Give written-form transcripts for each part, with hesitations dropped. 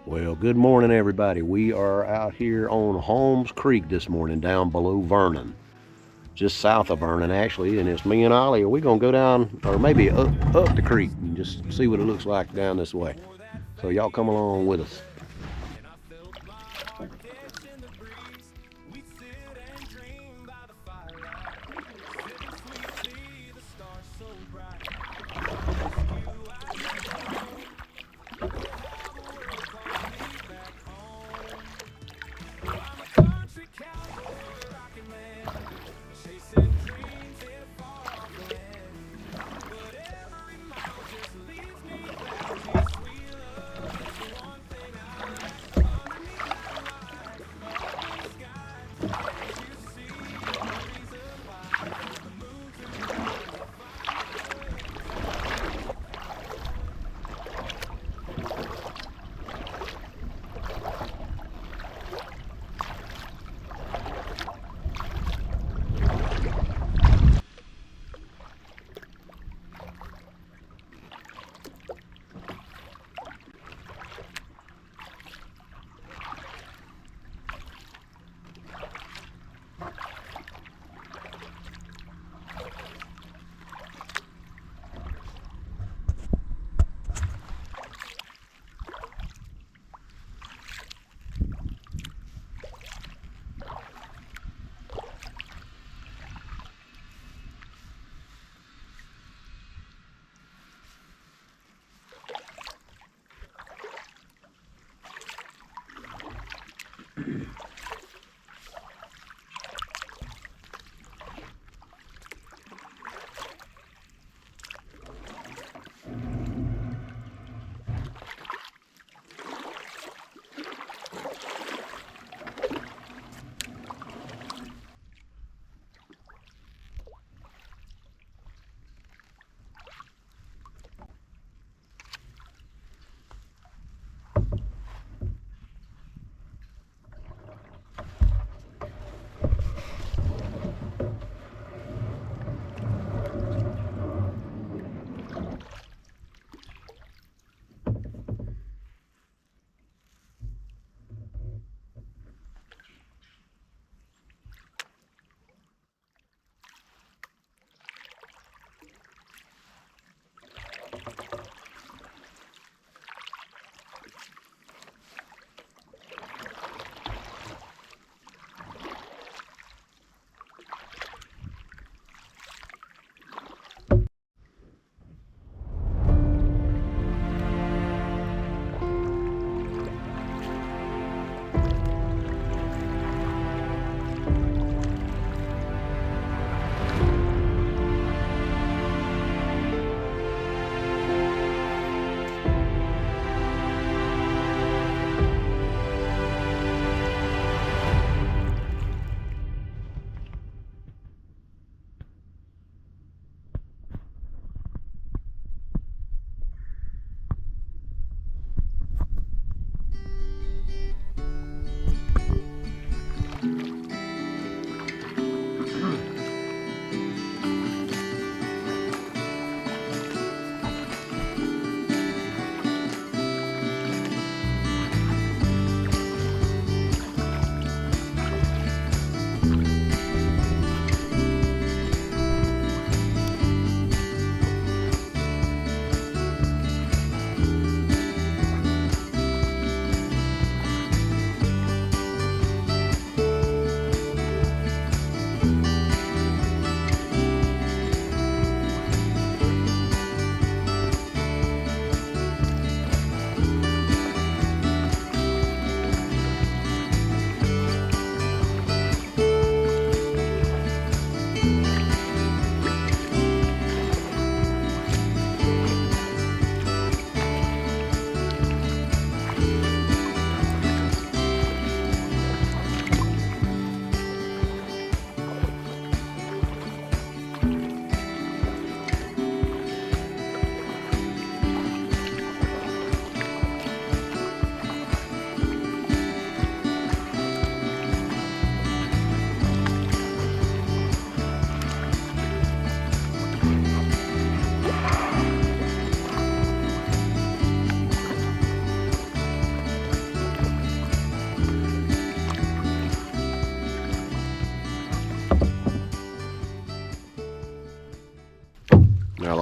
Well, good morning, everybody. We are out here on Holmes Creek this morning, down below Vernon, just south of Vernon, actually. And it's me and Ollie. We're gonna go down, or maybe up the creek, and just see what it looks like down this way. So y'all come along with us.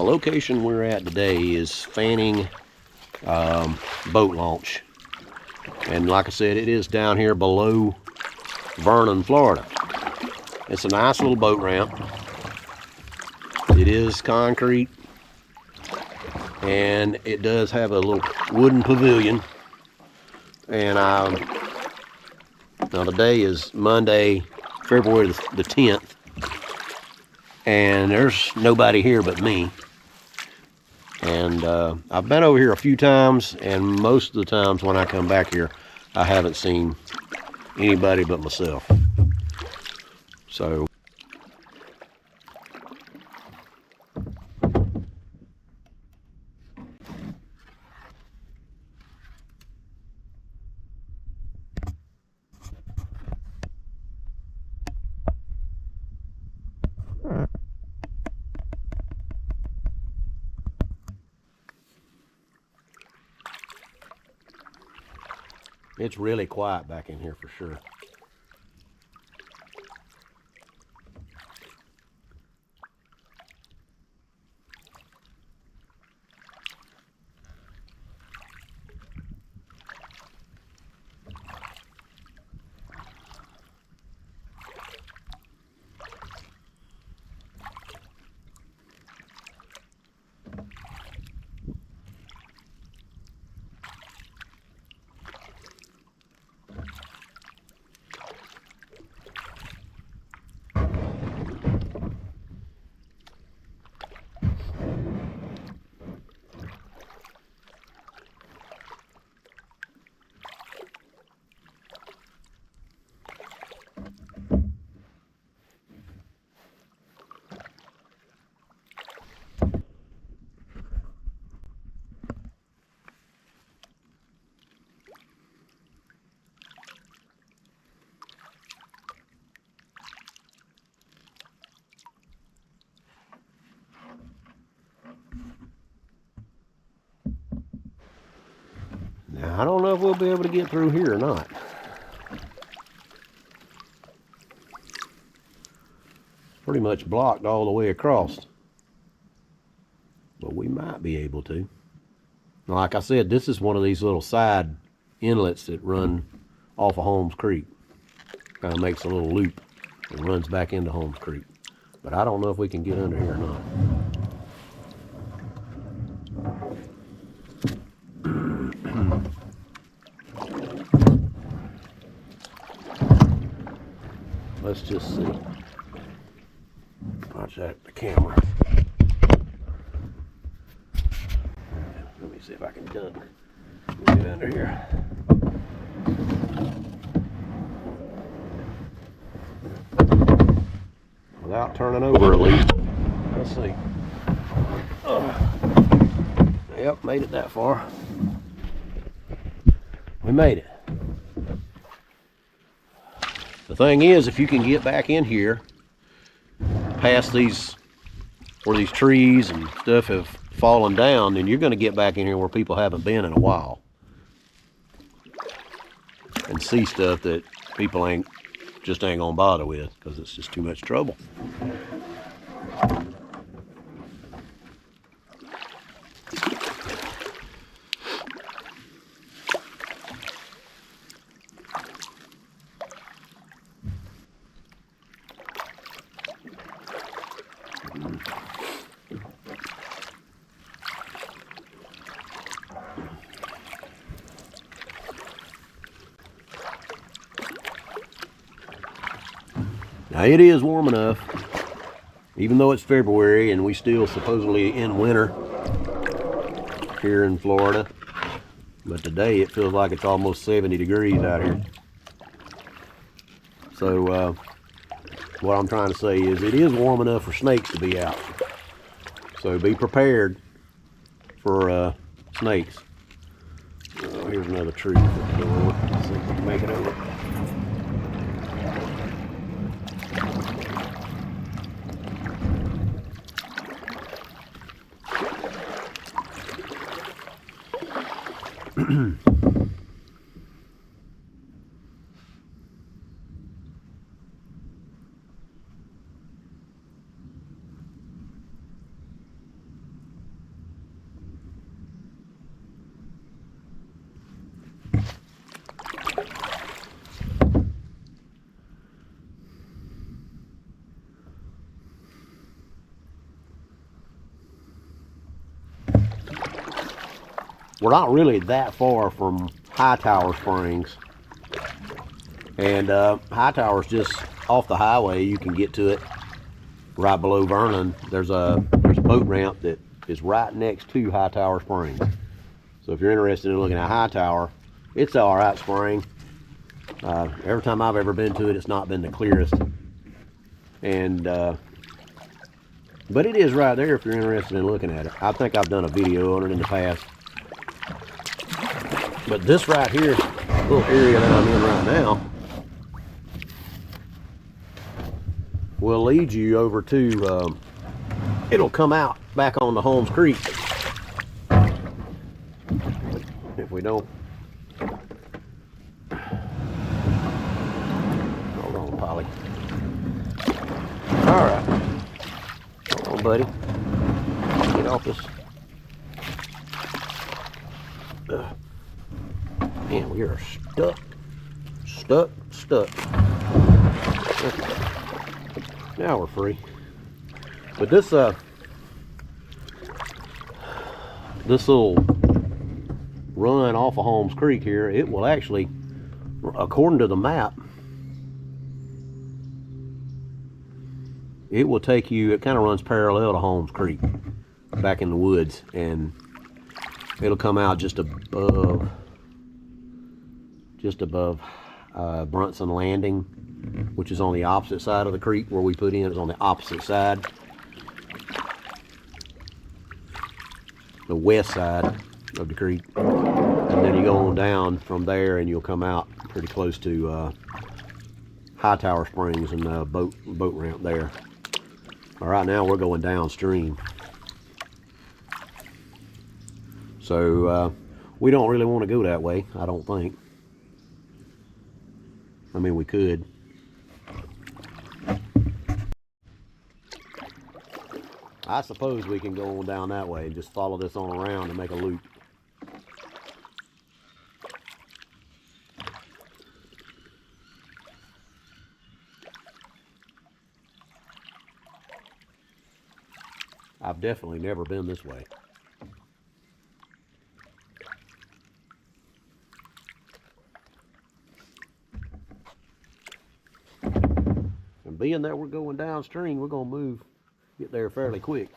location we're at today is Fanning boat launch. And like I said, it is down here below Vernon, Florida. It's a nice little boat ramp. It is concrete. And it does have a little wooden pavilion. And now today is Monday, February the 10th. And there's nobody here but me. And I've been over here a few times, and most of the times when I come back here, I haven't seen anybody but myself. So it's really quiet back in here for sure. Now, I don't know if we'll be able to get through here or not. Pretty much blocked all the way across. But we might be able to. Like I said, this is one of these little side inlets that run off of Holmes Creek. Kind of makes a little loop and runs back into Holmes Creek. But I don't know if we can get under here or not. Let's just see. Watch that, the camera. Let me see if I can get under here. Without turning over at least. Let's see. Yep, made it that far. We made it. The thing is, if you can get back in here, past these, where these trees and stuff have fallen down, then you're going to get back in here where people haven't been in a while. And see stuff that people just ain't going to bother with, because it's just too much trouble. Now it is warm enough, even though it's February and we still supposedly in winter here in Florida. But today it feels like it's almost 70 degrees out here. So what I'm trying to say is it is warm enough for snakes to be out. So be prepared for snakes. Here's another tree. Let's see if we can make it over. we're not really that far from Hightower Springs. And Hightower's just off the highway. You can get to it right below Vernon. There's a boat ramp that is right next to Hightower Springs. So if you're interested in looking at Hightower, it's an alright spring. Every time I've ever been to it, it's not been the clearest. And but it is right there if you're interested in looking at it. I think I've done a video on it in the past. But this right here, little area that I'm in right now, will lead you over to, it'll come out back on the Holmes Creek. If we don't, hold on, Polly. All right, hold on, buddy. Get off this. Man, we are stuck. Now we're free. But this little run off of Holmes Creek here, it will actually, according to the map, it will take you, it kind of runs parallel to Holmes Creek back in the woods, and it'll come out just above Brunson Landing, which is on the opposite side of the creek. Where we put in is on the opposite side, the west side of the creek. And then you go on down from there and you'll come out pretty close to Hightower Springs and the boat ramp there. All right, now we're going downstream. So we don't really want to go that way, I don't think. I mean, we could. I suppose we can go on down that way and just follow this on around and make a loop. I've definitely never been this way. And being that we're going downstream, we're going to get there fairly quick.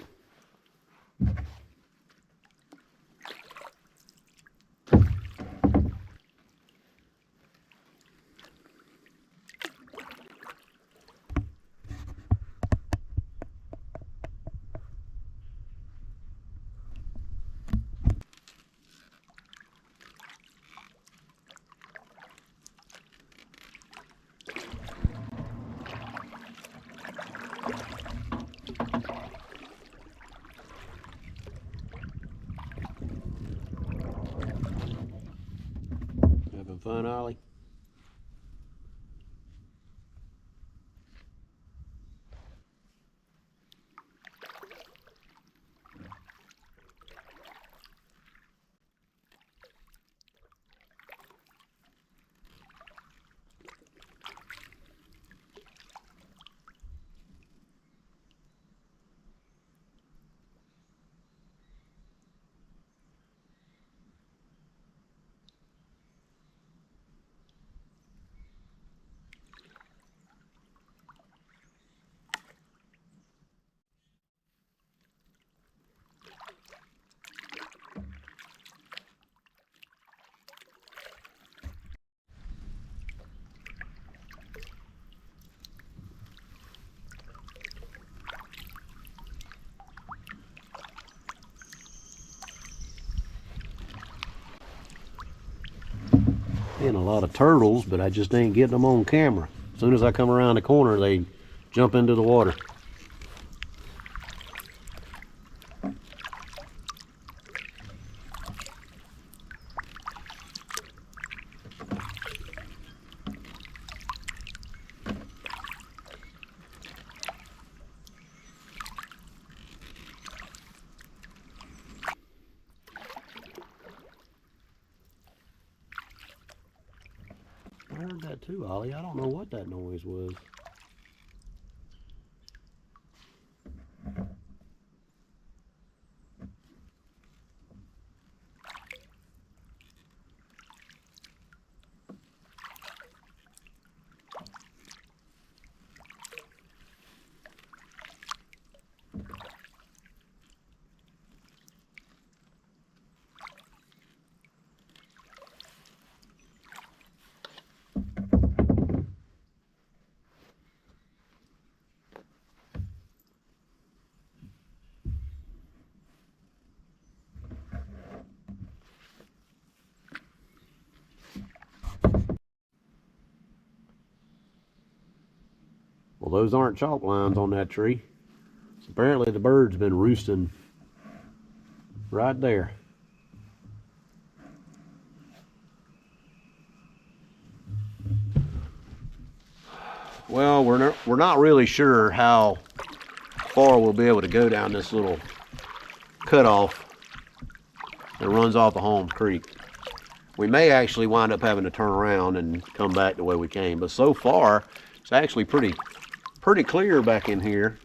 Having fun, Ollie? Seeing a lot of turtles, but I just ain't getting them on camera. As soon as I come around the corner, they jump into the water. I heard that too, Ollie. I don't know what that noise was. Well, those aren't chalk lines on that tree. So apparently the bird's been roosting right there. Well, we're not really sure how far we'll be able to go down this little cutoff that runs off of Holmes Creek. We may actually wind up having to turn around and come back the way we came, but so far it's actually pretty clear back in here.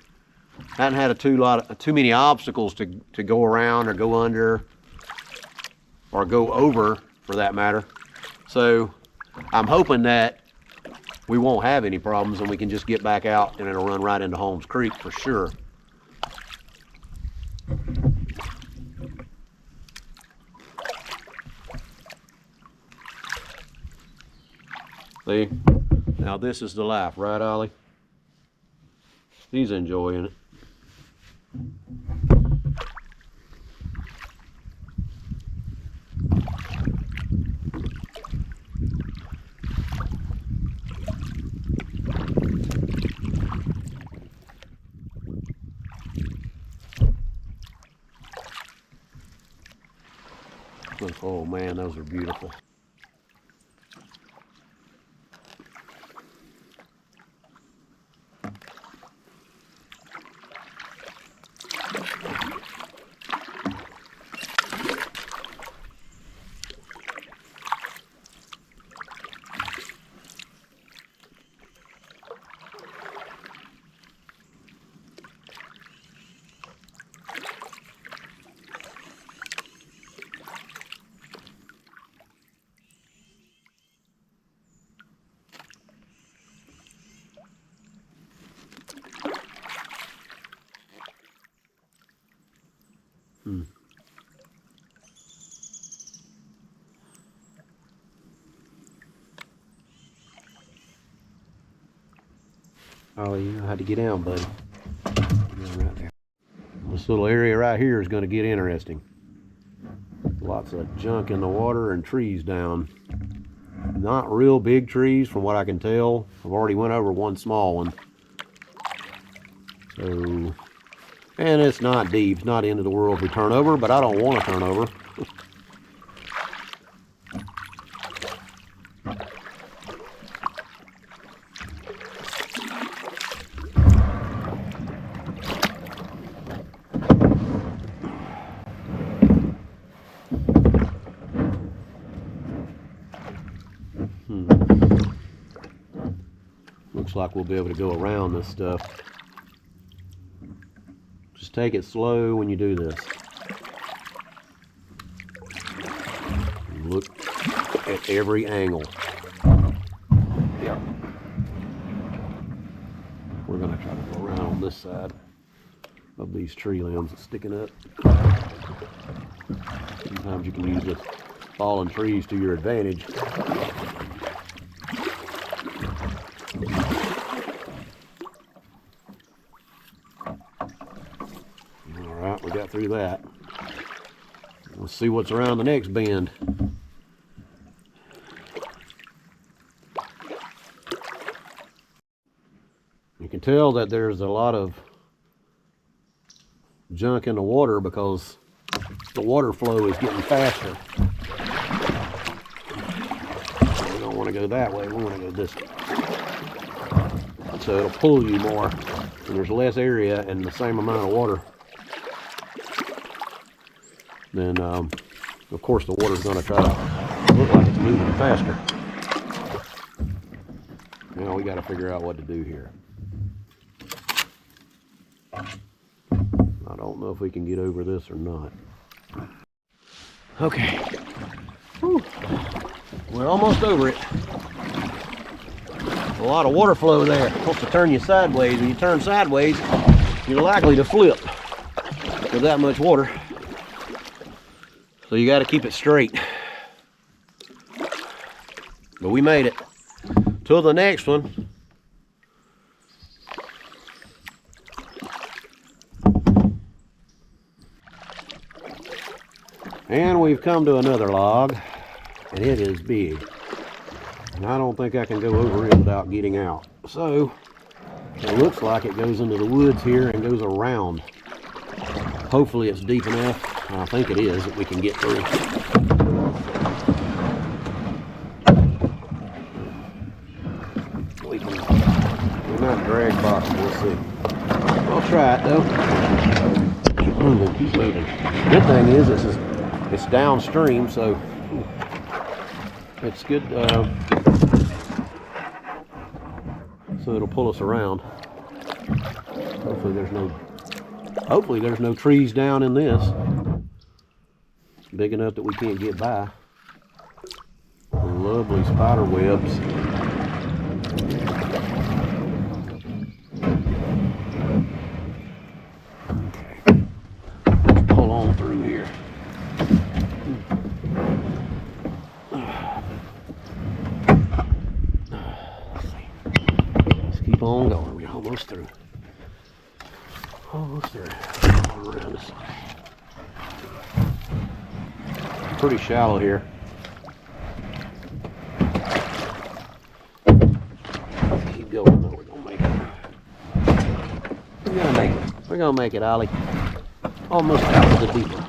Hadn't had too many obstacles to go around or go under or go over, for that matter. So I'm hoping that we won't have any problems and we can just get back out and it'll run right into Holmes Creek for sure. See, now this is the life, right, Ollie? He's enjoying it. Oh man, those are beautiful. Oh, you know how to get down, buddy. Get down right there. This little area right here is going to get interesting. Lots of junk in the water and trees down. Not real big trees from what I can tell. I've already went over one small one. So, and it's not deep. It's not the end of the world if we turn over, but I don't want to turn over. Looks like we'll be able to go around this stuff. Just take it slow when you do this. Look at every angle. Yep. We're going to try to go around on this side of these tree limbs that's sticking up. Sometimes you can use the fallen trees to your advantage. Alright, we got through that. Let's see what's around the next bend. You can tell that there's a lot of junk in the water because the water flow is getting faster. We don't want to go that way, we want to go this way. So it'll pull you more, and there's less area and the same amount of water. Then, of course, the water's going to try to look like it's moving faster. Now we got to figure out what to do here. I don't know if we can get over this or not. Okay. Whew. We're almost over it. A lot of water flow there. It's supposed to turn you sideways. When you turn sideways, you're likely to flip with that much water. So you got to keep it straight. But we made it. Till the next one. And we've come to another log, and it is big. And I don't think I can go over it without getting out. So, It looks like it goes into the woods here and goes around. Hopefully it's deep enough. I think it is, that we can get through. We might drag bottom, we'll see. I'll try it though. Keep moving, keep moving. Good thing is it's downstream, so it's good. So it'll pull us around. Hopefully there's no trees down in this. It's big enough that we can't get by. Lovely spider webs. Okay. Let's pull on through here. Let's keep on going. We're almost through. Almost there. Around this. Pretty shallow here. Keep going though. We're gonna make it. We're gonna make it, Ollie. Almost out to the deep one.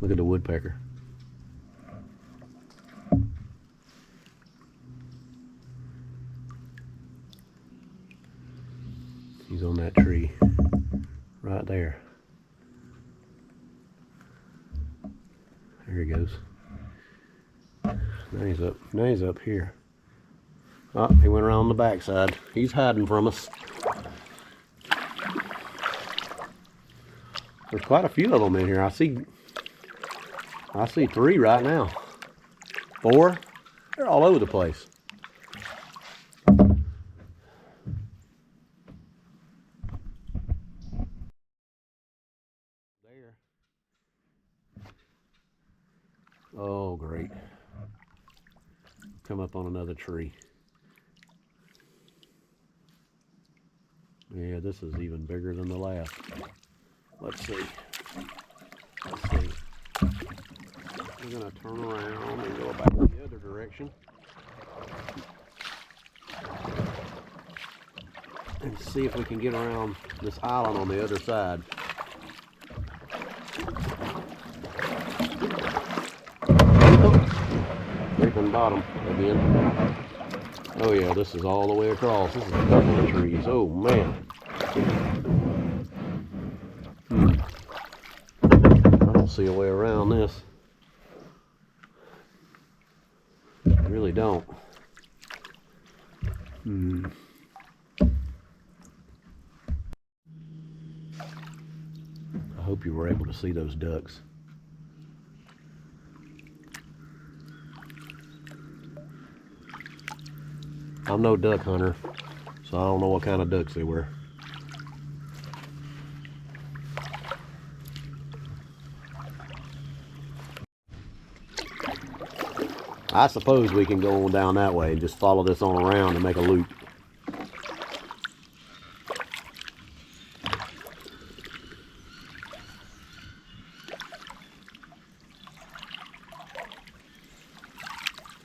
Look at the woodpecker. He's on that tree right there. There he goes. Now he's up. Now he's up here. Oh, he went around the backside. He's hiding from us. There's quite a few of them in here. I see 3 right now. 4. They're all over the place. There. Oh, great. Come up on another tree. Yeah, this is even bigger than the last. Let's see. Let's see. We're going to turn around and go back the other direction. And see if we can get around this island on the other side. Scraping bottom again. Oh yeah, this is all the way across. This is a couple of trees. Oh man. I don't see a way around this. I really don't. I hope you were able to see those ducks. I'm no duck hunter, so I don't know what kind of ducks they were. I suppose we can go on down that way and just follow this on around and make a loop.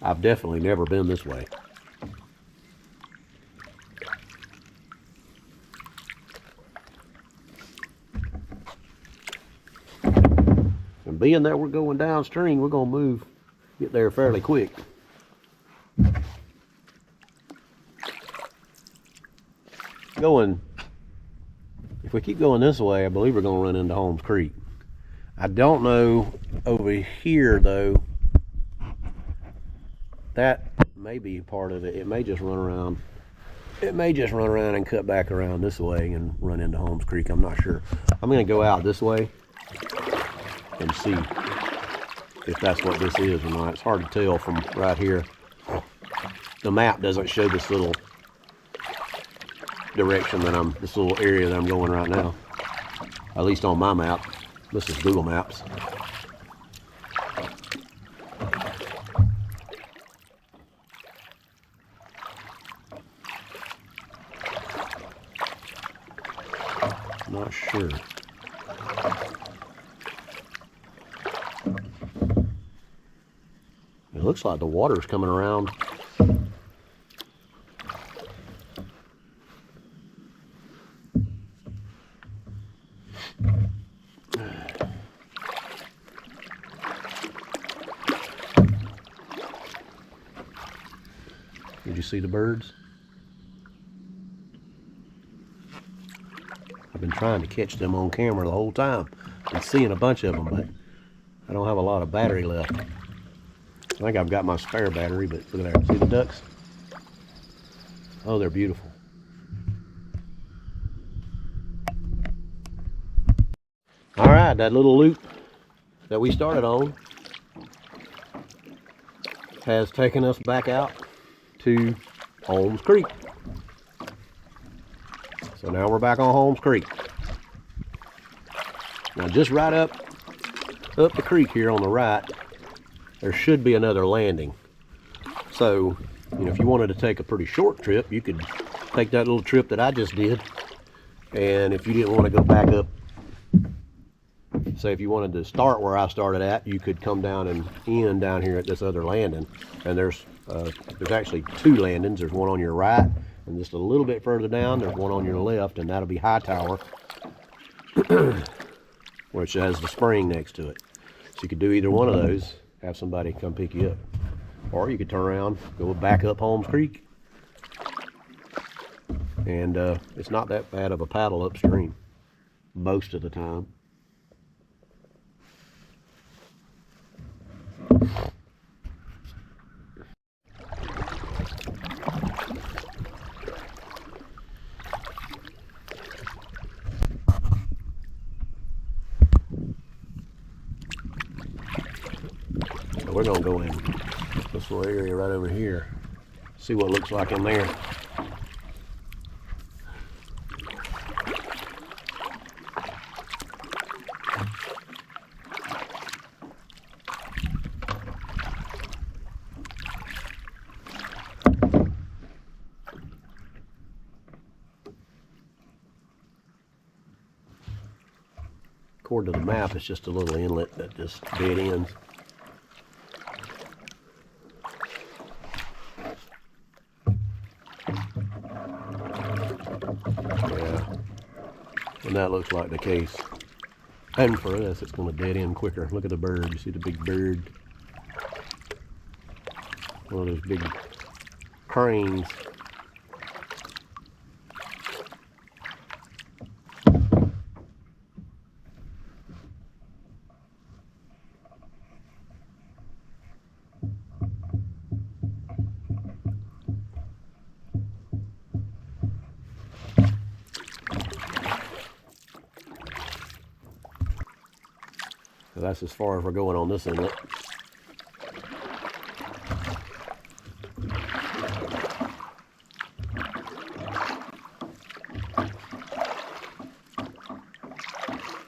I've definitely never been this way. And being that we're going downstream, we're gonna get there fairly quick. If we keep going this way, I believe we're gonna run into Holmes Creek. I don't know over here though. That may be part of it. It may just run around. It may just run around and cut back around this way and run into Holmes Creek. I'm not sure. I'm gonna go out this way and see if that's what this is or not. It's hard to tell from right here. The map doesn't show this little direction this little area that I'm going right now. At least on my map. This is Google Maps. Not sure. It looks like the water's coming around. Did you see the birds? I've been trying to catch them on camera the whole time. Been seeing a bunch of them, but I don't have a lot of battery left. I think I've got my spare battery, but look at there. See the ducks? Oh, they're beautiful. All right, that little loop that we started on has taken us back out to Holmes Creek. So now we're back on Holmes Creek. Now just right up the creek here on the right, there should be another landing. So, you know, if you wanted to take a pretty short trip, you could take that little trip that I just did. And if you didn't want to go back up, say if you wanted to start where I started at, you could come down and end down here at this other landing. And there's actually two landings. There's one on your right, and just a little bit further down, there's one on your left, and that'll be Hightower, which has the spring next to it. So you could do either one of those, have somebody come pick you up. Or you could turn around, go back up Holmes Creek. And it's not that bad of a paddle upstream, most of the time. So we're gonna go in this little area right over here, see what it looks like in there. According to the map, it's just a little inlet that just dead ends. Yeah, and that looks like the case. And for us, it's going to dead end quicker. Look at the bird. You see the big bird? One of those big cranes. So that's as far as we're going on this inlet.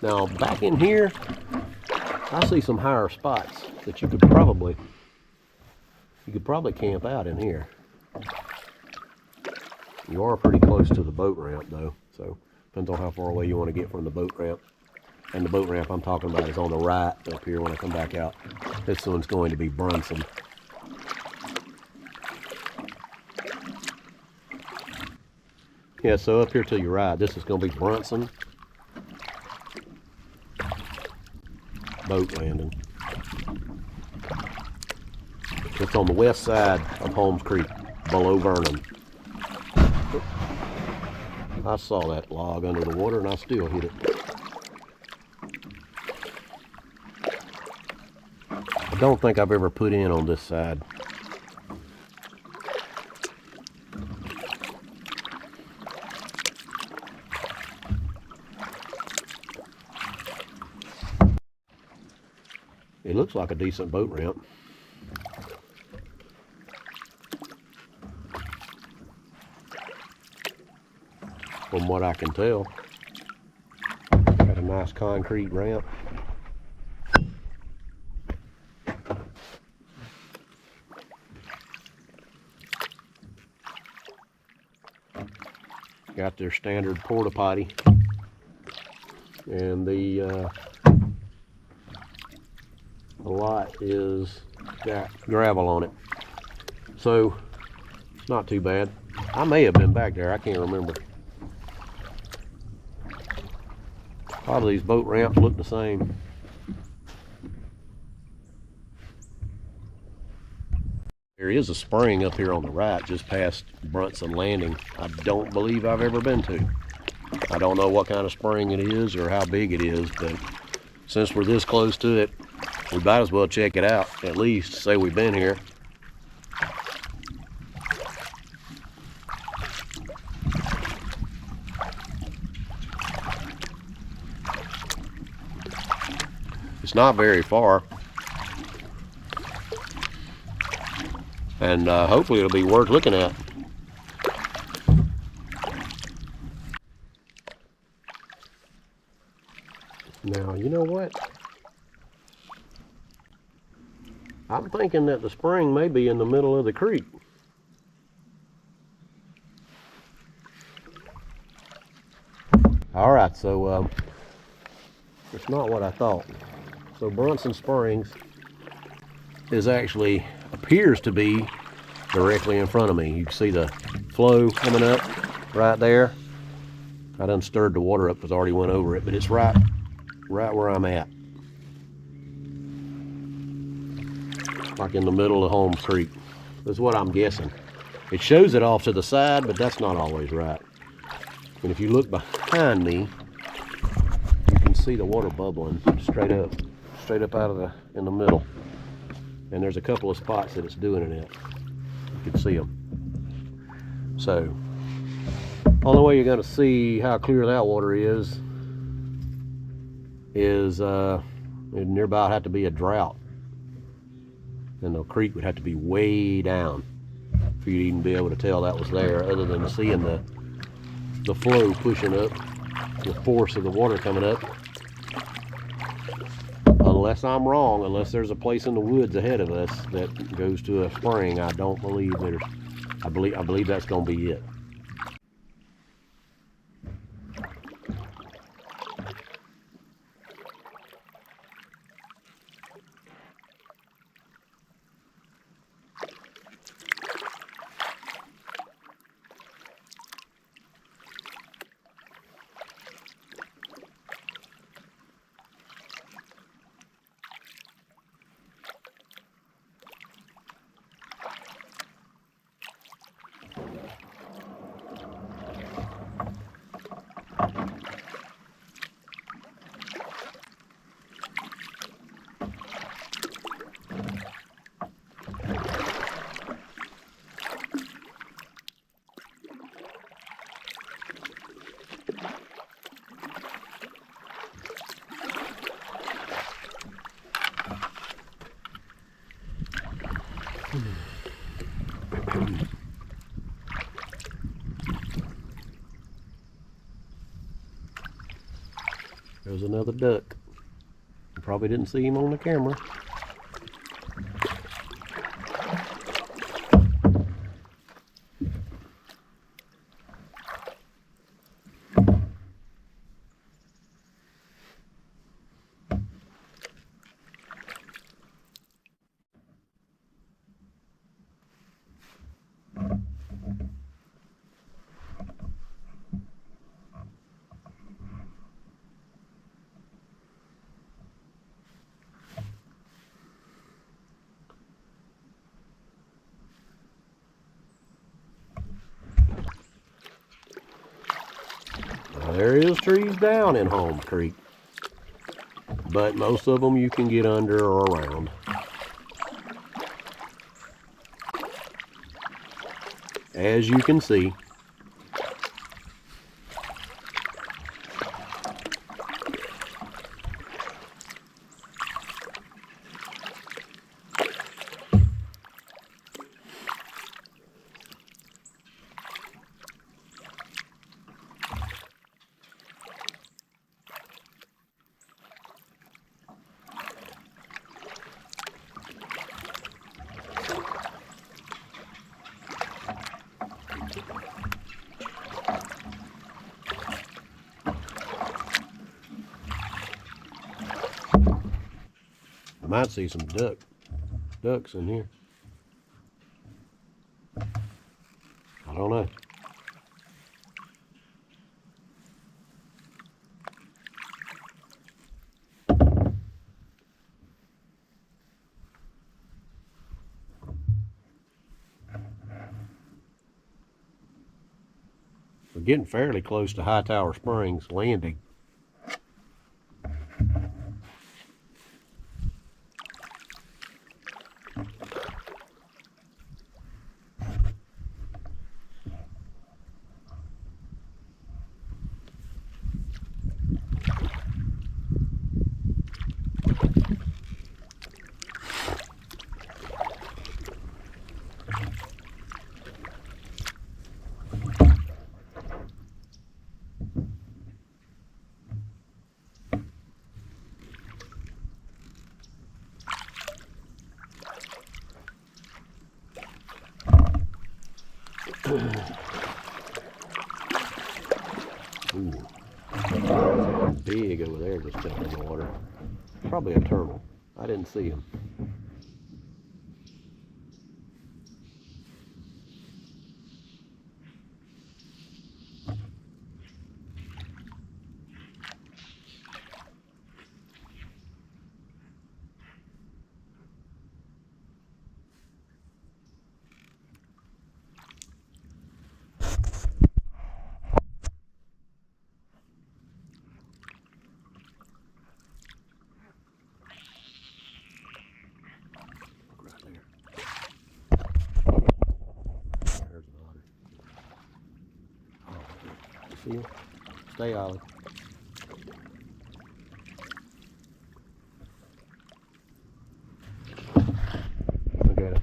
Now back in here, I see some higher spots that you could probably camp out in here. You are pretty close to the boat ramp though, so depends on how far away you want to get from the boat ramp. And the boat ramp I'm talking about is on the right up here when I come back out. This one's going to be Brunson. Yeah, so up here to your right, this is going to be Brunson. boat landing. It's on the west side of Holmes Creek, below Vernon. I saw that log under the water and I still hit it. I don't think I've ever put in on this side. It looks like a decent boat ramp. From what I can tell. Got a nice concrete ramp. Got their standard porta potty. And the lot is got gravel on it. So, it's not too bad. I may have been back there, I can't remember. A lot of these boat ramps look the same. There is a spring up here on the right, just past Brunson Landing. I don't believe I've ever been to. I don't know what kind of spring it is or how big it is, but since we're this close to it, we might as well check it out, at least say we've been here. It's not very far. And hopefully it'll be worth looking at. Now, you know what? I'm thinking that the spring may be in the middle of the creek. All right, so it's not what I thought. So Brunson Springs is actually appears to be directly in front of me. You can see the flow coming up right there. I done stirred the water up because I already went over it, but it's right where I'm at. Like in the middle of Holmes Creek. That's what I'm guessing. It shows it off to the side, but that's not always right. And if you look behind me, you can see the water bubbling straight up out of in the middle. And there's a couple of spots that it's doing it at. You can see them. So, only way you're going to see how clear that water is it'd nearby have to be a drought. And the creek would have to be way down for you to even be able to tell that was there, other than seeing the flow pushing up, the force of the water coming up. Unless I'm wrong, unless there's a place in the woods ahead of us that goes to a spring, I don't believe there's, I believe that's going to be it. There's another duck. You probably didn't see him on the camera. There is trees down in Holmes Creek, but most of them you can get under or around. As you can see. Might see some ducks in here. I don't know. We're getting fairly close to Hightower Springs Landing. Ooh, something big over there just jumped in the water. Probably a turtle. I didn't see him. See him? Stay, Ollie. Look at it.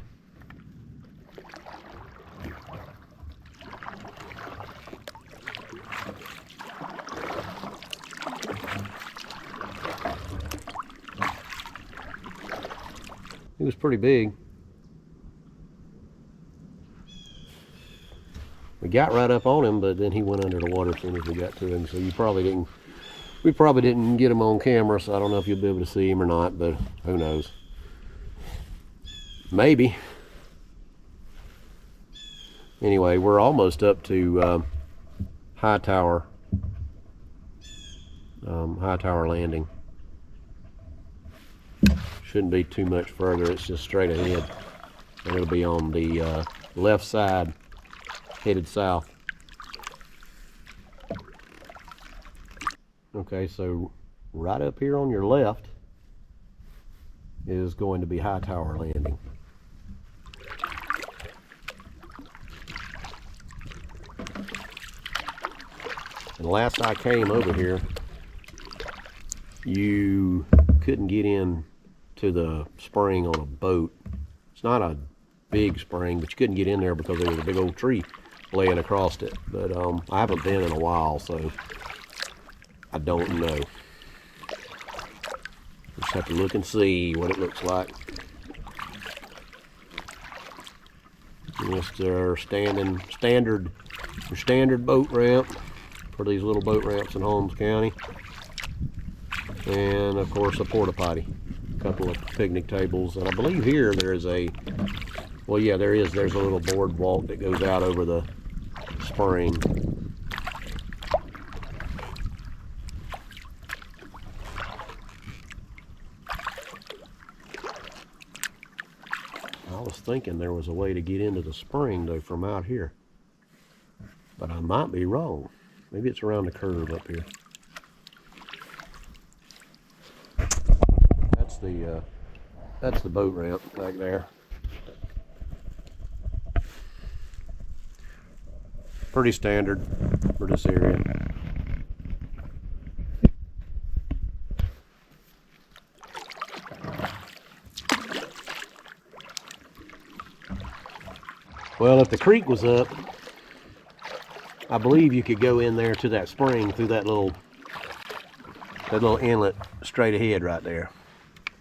He was pretty big. We got right up on him, but then he went under the water as soon as we got to him. So we probably didn't get him on camera. So I don't know if you'll be able to see him or not, but who knows? Maybe. Anyway, we're almost up to Hightower Landing. Shouldn't be too much further. It's just straight ahead, and it'll be on the left side, headed south. Okay, so right up here on your left is going to be Hightower Landing. And last I came over here, you couldn't get in to the spring on a boat. It's not a big spring, but you couldn't get in there because there was a big old tree laying across it. But I haven't been in a while, so I don't know. Just have to look and see what it looks like. This is their standard boat ramp for these little boat ramps in Holmes County. And of course a porta potty, a couple of picnic tables, and I believe here there's a, well yeah, there's a little boardwalk that goes out over the spring. I was thinking there was a way to get into the spring though from out here, but I might be wrong. Maybe it's around the curve up here. That's the boat ramp back there. Pretty standard for this area. Well, if the creek was up, I believe you could go in there to that spring through that little inlet straight ahead right there.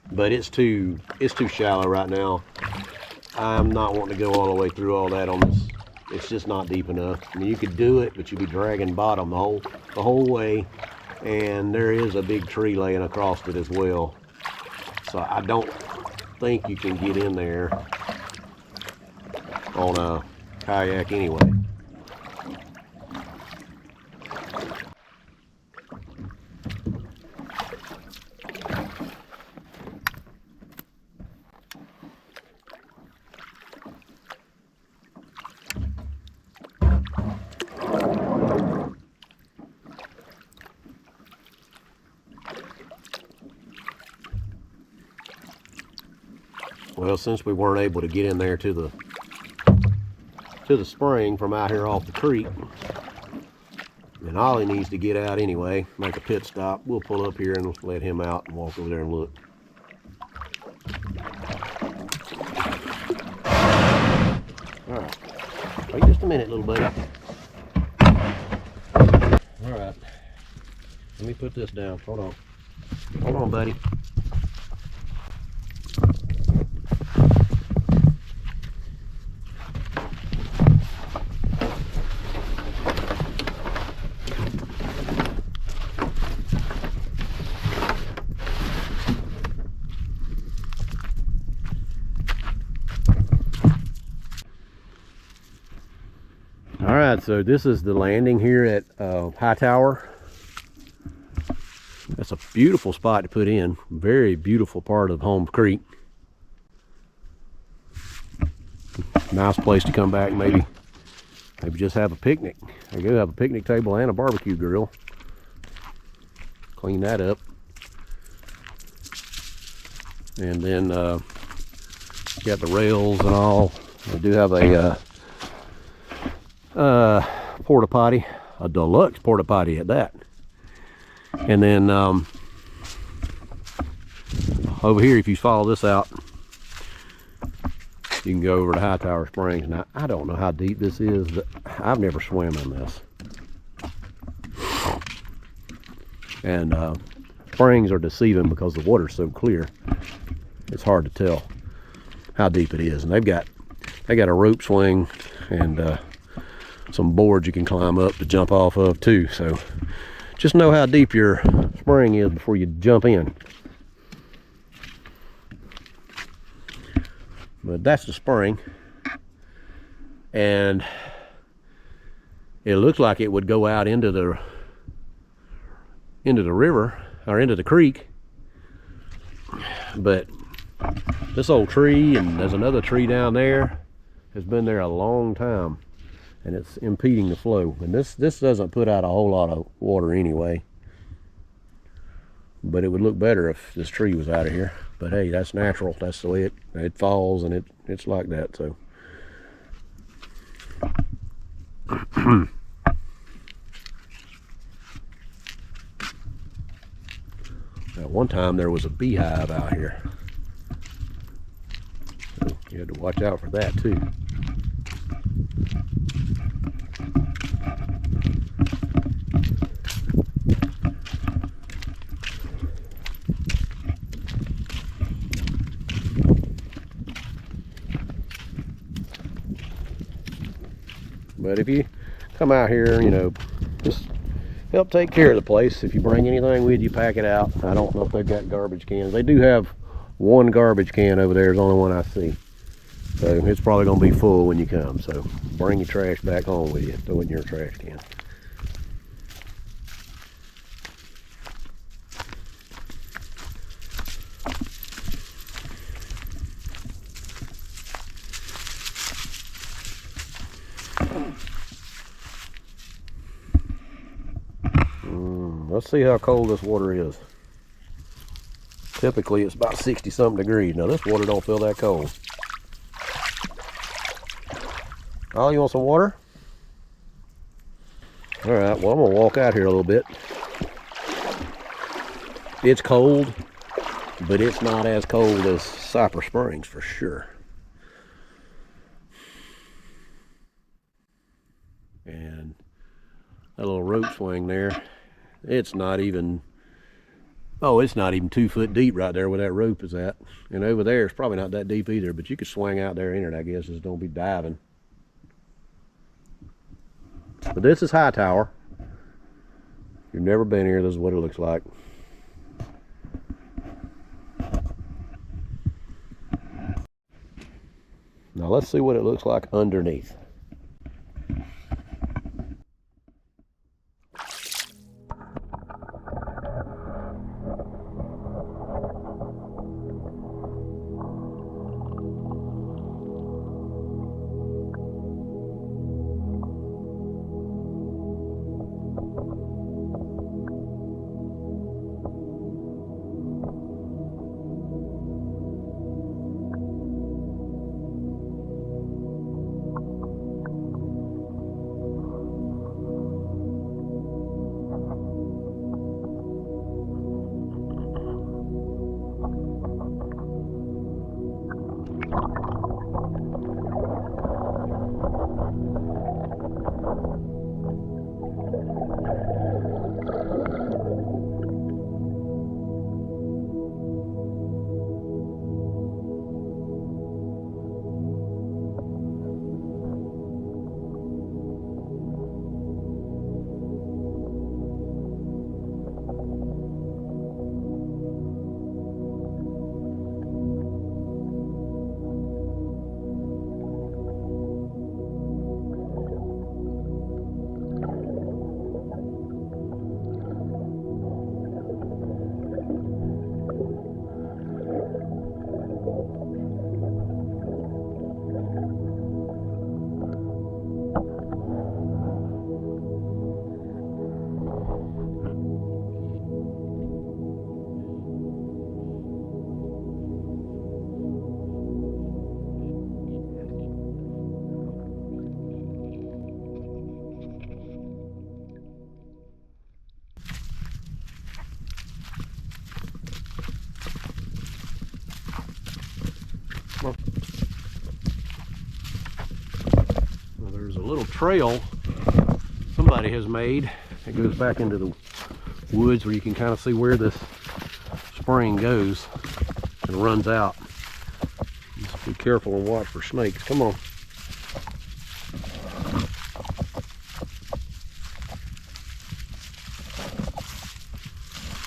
But it's too shallow right now. I'm not wanting to go all the way through all that on this. It's just not deep enough. I mean, you could do it, but you'd be dragging bottom the whole way. And there is a big tree laying across it as well. So I don't think you can get in there on a kayak anyway. Well, since we weren't able to get in there to the spring from out here off the creek, and Ollie needs to get out anyway, make a pit stop. We'll pull up here and let him out and walk over there and look. All right, wait just a minute, little buddy. All right, let me put this down. Hold on, buddy. Alright, so this is the landing here at High Tower. That's a beautiful spot to put in. Very beautiful part of Holmes Creek. Nice place to come back, maybe just have a picnic. There you go, have a picnic table and a barbecue grill. Clean that up. And then got the rails and all. I do have a porta potty, a deluxe porta potty at that. And then over here, if you follow this out, you can go over to High Tower Springs. Now, I don't know how deep this is, but I've never swam in this. And springs are deceiving because the water's so clear. It's hard to tell how deep it is. And they got a rope swing and some boards you can climb up to jump off of too. So just know how deep your spring is before you jump in. But that's the spring, and it looks like it would go out into the river or into the creek. But this old tree, and there's another tree down there, has been there a long time, and it's impeding the flow. And this doesn't put out a whole lot of water anyway, but it would look better if this tree was out of here. But hey, that's natural. That's the way it falls, and it's like that. So at one time there was a beehive out here, so you had to watch out for that too. But if you come out here, you know, just help take care of the place. If you bring anything with you, pack it out. I don't know if they've got garbage cans. They do have one garbage can over there. It's the only one I see. So it's probably going to be full when you come. So bring your trash back home with you. Throw it in your trash can. Let's see how cold this water is. Typically it's about 60 something degrees. Now this water don't feel that cold. Oh, you want some water? All right, well, I'm gonna walk out here a little bit. It's cold, but it's not as cold as Cypress Springs for sure. And that little rope swing there, it's not even, oh, it's not even 2 foot deep right there where that rope is at. And over there, it's probably not that deep either, but you could swing out there in it, I guess, just don't be diving. But this is Hightower. If you've never been here, this is what it looks like. Now let's see what it looks like underneath. Well, there's a little trail somebody has made that goes back into the woods where you can kind of see where this spring goes and runs out. Just be careful and watch for snakes. Come on.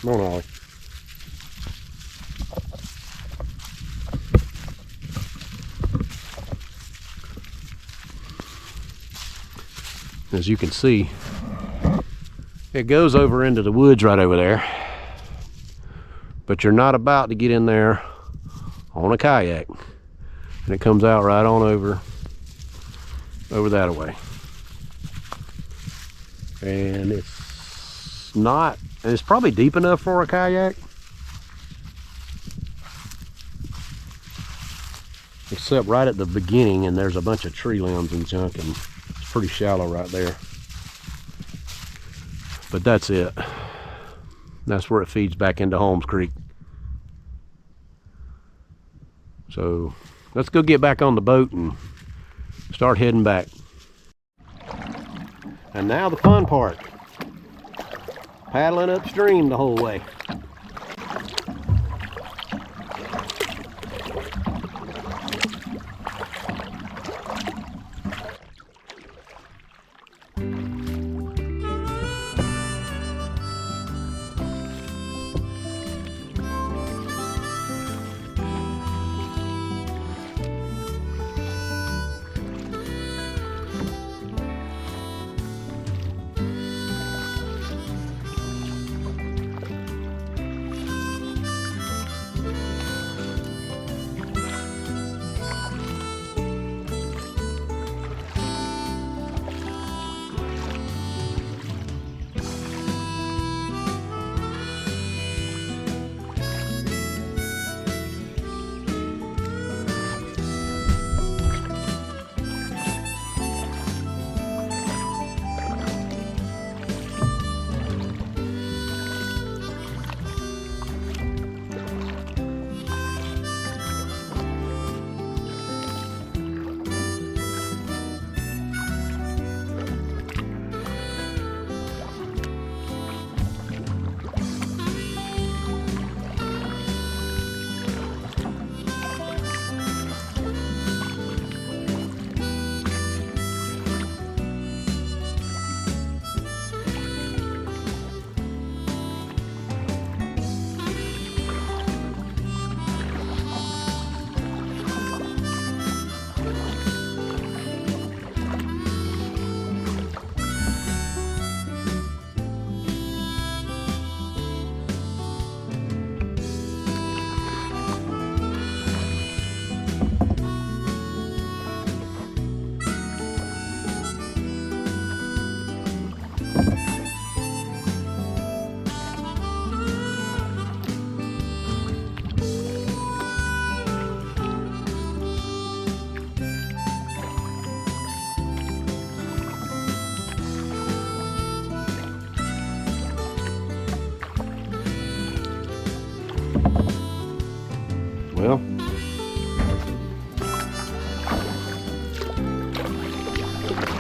Come on, Ollie. As you can see, it goes over into the woods right over there, but you're not about to get in there on a kayak, and it comes out right on over that way. And it's probably deep enough for a kayak, except right at the beginning, and there's a bunch of tree limbs and junk, and it's pretty shallow right there. But that's it. That's where it feeds back into Holmes Creek. So let's go get back on the boat and start heading back. And now the fun part. Paddling upstream the whole way.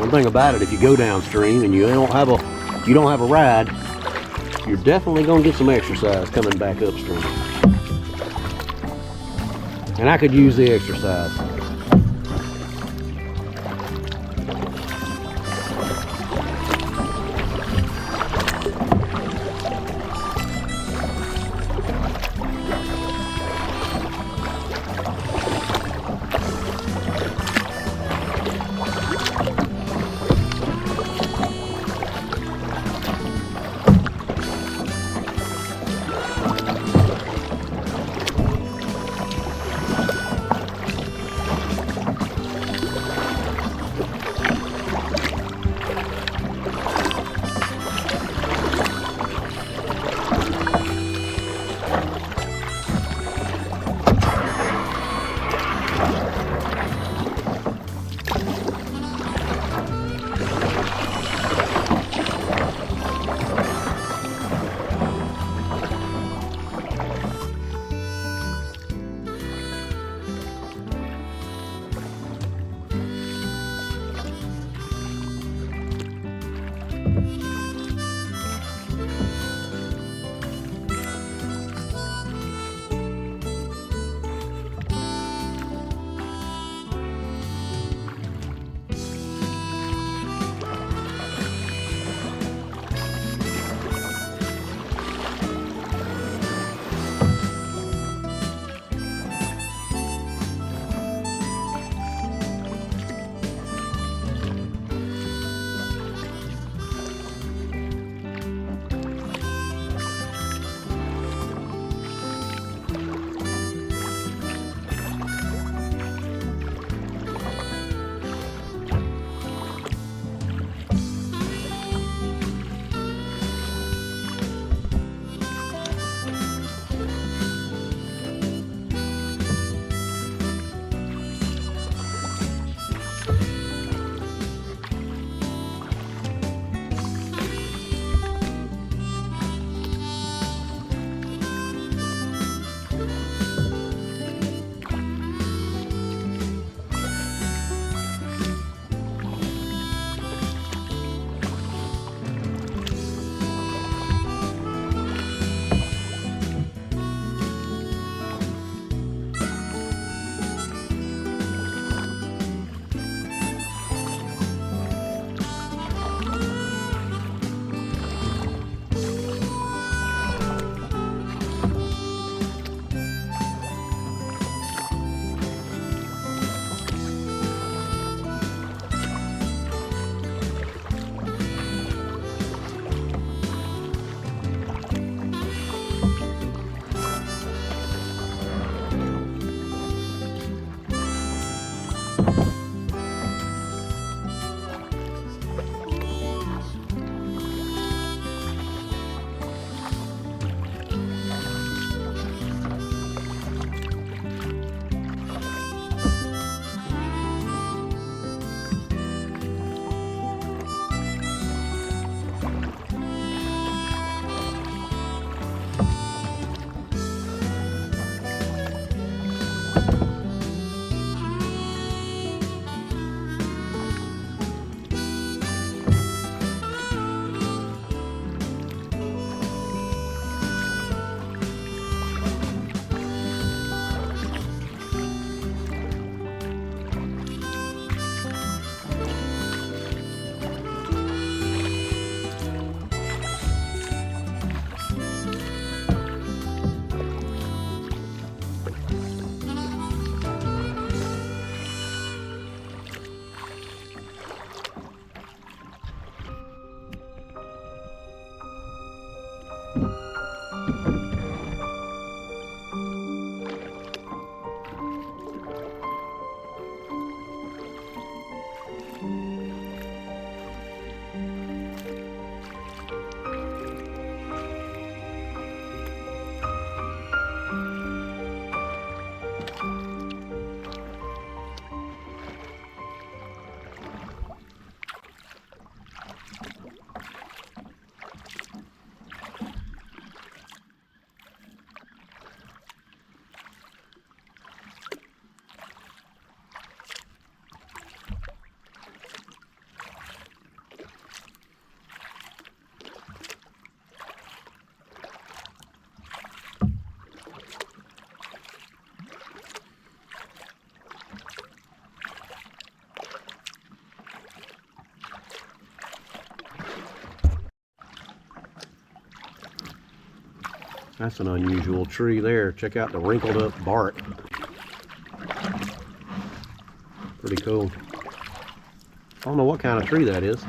One thing about it, if you go downstream and you don't have a ride, you're definitely gonna get some exercise coming back upstream. And I could use the exercise. That's an unusual tree there. Check out the wrinkled up bark. Pretty cool. I don't know what kind of tree that is.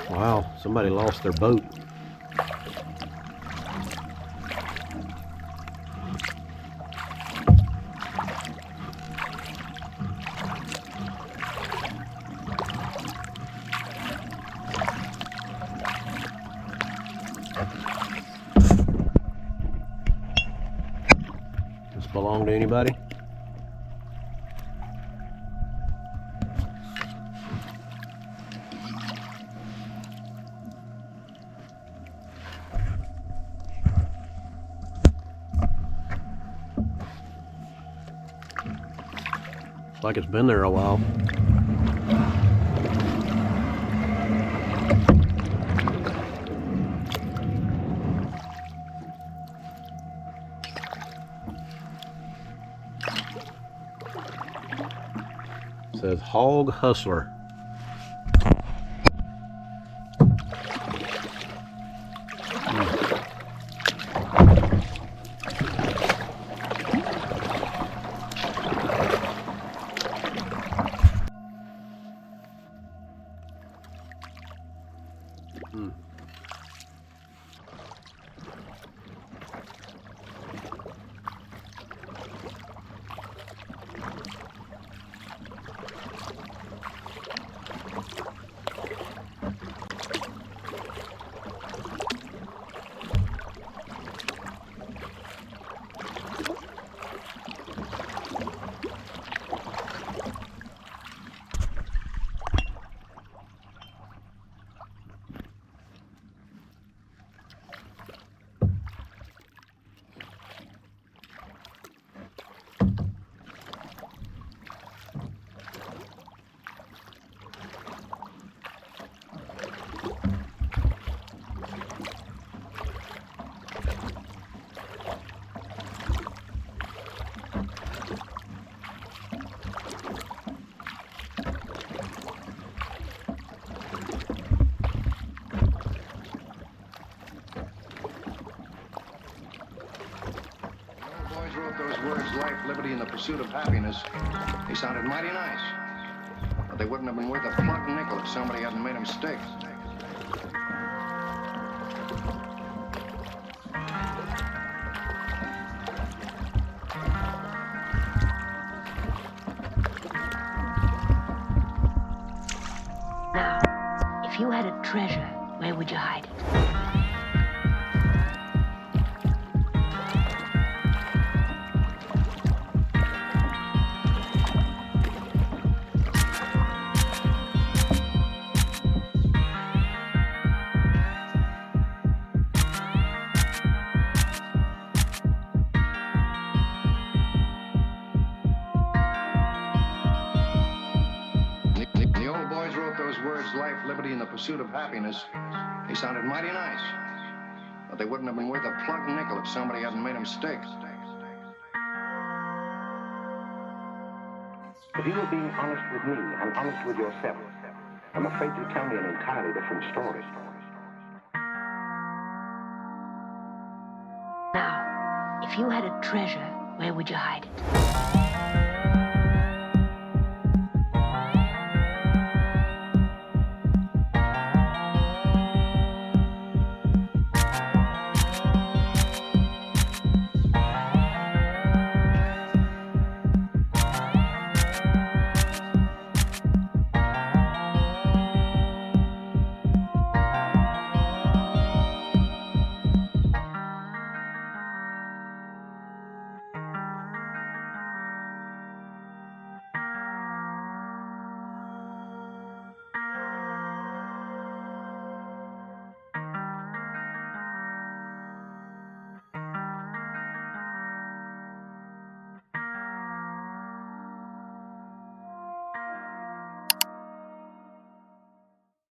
Wow, somebody lost their boat. Does this belong to anybody? Like it's been there a while. It says Hog Hustler. Life, liberty, and the pursuit of happiness, they sounded mighty nice. But they wouldn't have been worth a plucked nickel if somebody hadn't made a mistake. Now, if you had a treasure, where would you hide it? Life, liberty, and the pursuit of happiness, they sounded mighty nice. But they wouldn't have been worth a plucked nickel if somebody hadn't made a mistake. If you were being honest with me and honest with yourself, I'm afraid you tell me an entirely different story. Now, if you had a treasure, where would you hide it?